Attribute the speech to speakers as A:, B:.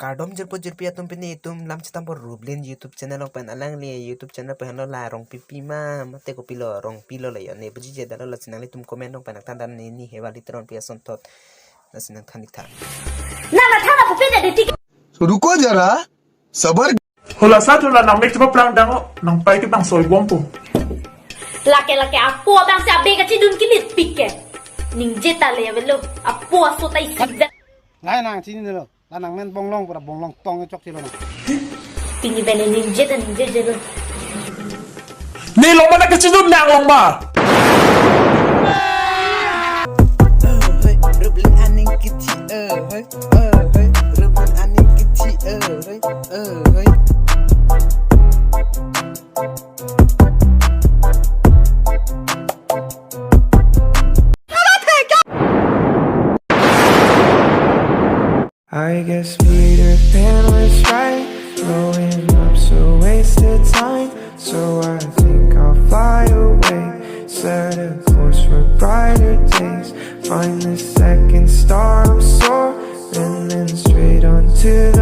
A: Kardom jerpo atum pini itum lam citam por Ruplin YouTube channel ong pen alang li YouTube channel pen lo la rong pipi ma mate ko pilo rong pilo le yo ne buji je dalo la sinang tum comment ong pen tan dan ni hewa litron pi son tot la sinang thanik tha
B: na thana ko pina de tik
C: रुको जरा सबर
D: Hula sa tula nang make pa plang dango nang pai kitang soy bompo.
B: lake apo bang sabi ka chidun kilit pikke ning jeta le velo apo so tai sigda
E: lai nang chini lo la nang men bonglong pura bonglong tong chok chilo na
B: pini bene ning jeta lo
D: Ni long mana kachidun nang long ba?
A: Ruplin aning kiti Ruplin aning kiti
F: I guess Peter Pan was right. Growing up so wasted time. So I think I'll fly away. Set a course for brighter days. Find the second star I'm soaring, then straight on to the